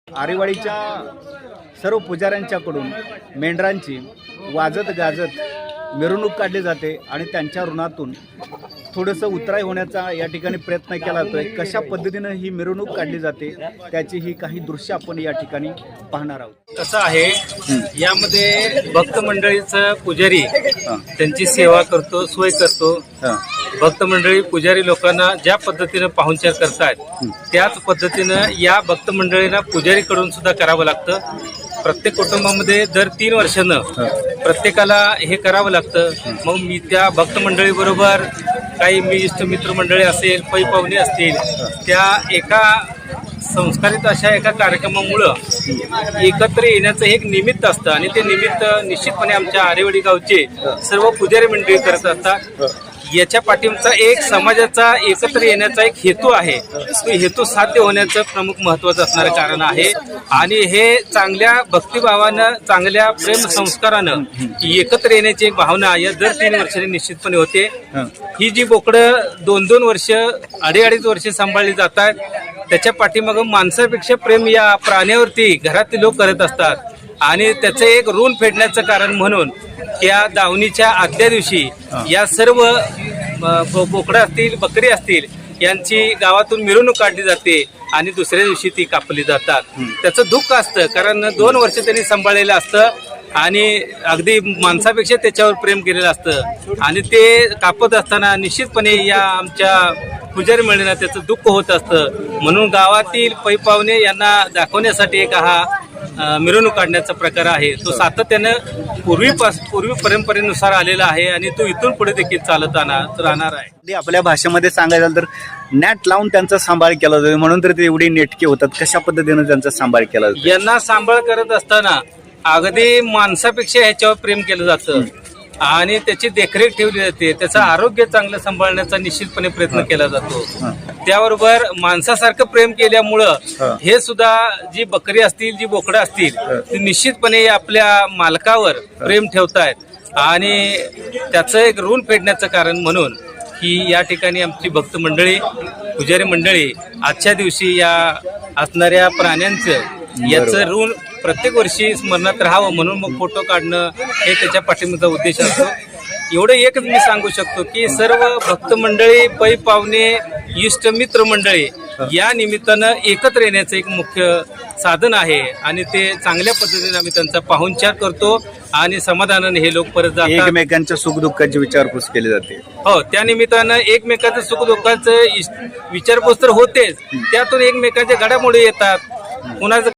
आरेवाडीच्या सर्व पुजाऱ्यांच्याकडून मेंढरांची वाजत गाजत मिरवणूक काढली जाते आणि त्यांच्या ऋणातून थोडंसं उतराई होण्याचा या ठिकाणी प्रयत्न केला जातोय। कशा पद्धतीनं ही मिरवणूक काढली जाते त्याची ही काही दृश्य आपण या ठिकाणी पाहणार आहोत। कसं आहे, यामध्ये भक्त मंडळीचं पुजारी त्यांची सेवा करतो, सोय करतो। भक्त मंडळी पुजारी लोकांना ज्या पद्धतीनं पाहुणचार करतात त्याच पद्धतीनं या भक्त मंडळींना पुजारीकडून सुद्धा करावं लागतं। प्रत्येक कुटुंबामध्ये दर 3 वर्षानं प्रत्येकाला हे करावं लागतं। मग मी त्या भक्त मंडळी बरोबर काही मी इष्ट मित्र मंडळी असेल, पै पाहुणे असतील, त्या एका संस्कारित अशा एका कार्यक्रमामुळं एकत्र येण्याचं एक निमित्त असतं आणि ते निमित्त निश्चितपणे आमच्या आरेवाडी गावचे सर्व पुजारी मंडळी करत असतात। याच्या पाठीमागचा एक समाजाचा एकत्र येण्याचा एक हेतू आहे। तो हेतू साध्य होण्याचं प्रमुख महत्त्वाचं असणारं कारण आहे आणि हे चांगल्या भक्तिभावानं, चांगल्या प्रेम संस्कारानं एकत्र येण्याची एक भावना या दर 3 वर्षांनी निश्चितपणे होते। ही जी बोकडं 2-2 वर्ष, 2.5 वर्ष सांभाळली जातात, त्याच्या पाठीमागं माणसापेक्षा प्रेम या प्राण्यावरती घरातील लोक करत असतात आणि त्याचं एक ऋण फेडण्याचं कारण म्हणून या दावणीच्या आदल्या दिवशी या सर्व बोकडं असतील, बकरी असतील यांची गावातून मिरवणूक काढली जाते आणि दुसऱ्या दिवशी ती कापली जातात। त्याचं दुःख असतं, कारण 2 वर्ष त्यांनी सांभाळलेलं असतं आणि अगदी माणसापेक्षा त्याच्यावर प्रेम केलेलं असतं आणि ते कापत असताना निश्चितपणे या आमच्या पुजारी मंडळींना त्याचं दुःख होत असतं। म्हणून गावातील पै पाहुणे यांना दाखवण्यासाठी एक हा मिरवणूक काढण्याचा प्रकार आहे। तो सातत्यानं पूर्वी परंपरेनुसार आलेला आहे आणि तो इथून पुढे देखील चालत राहणार आहे। आपल्या भाषेमध्ये सांगायचं तर नॅट लावून त्यांचा सांभाळ केला जातो, म्हणून तर ते एवढी नेटके होतात। कशा पद्धतीनं त्यांचा सांभाळ केला जातो? यांना सांभाळ करत असताना अगदी माणसापेक्षा ह्याच्यावर प्रेम केलं जातं आणि त्याची देखरेख ठेवली जाते। त्याचं आरोग्य चांगलं सांभाळण्याचा निश्चितपणे प्रयत्न केला जातो। त्याबरोबर माणसासारखं प्रेम केल्यामुळं हे सुद्धा जी बकरी असतील, जी बोकडं असतील, ती निश्चितपणे आपल्या मालकावर प्रेम ठेवतायत आणि त्याचं एक ऋण फेडण्याचं कारण म्हणून ही या ठिकाणी आमची भक्त मंडळी, पुजारी मंडळी आजच्या दिवशी या असणाऱ्या प्राण्यांचं याचं ऋण प्रत्येक वर्षी स्मरणात राहावं म्हणून मग फोटो काढणं हे त्याच्या पाठीमागचा उद्देश असतो। एवढं एकच मी सांगू शकतो की सर्व भक्त मंडळी, पै पाहुणे, इष्ट मित्र मंडळी या निमित्तानं एकत्र येण्याचं एक मुख्य साधन आहे आणि ते चांगल्या पद्धतीने आम्ही त्यांचा पाहुणचार करतो आणि समाधानाने हे लोक परत जातात। एकमेकांच्या सुखदुःखाची विचारपूस केली जाते। हो, त्या निमित्तानं एकमेकांचं सुखदुःखाचं विचारपूस तर होतेच, त्यातून एकमेकांच्या घडामोडी येतात। कुणाचं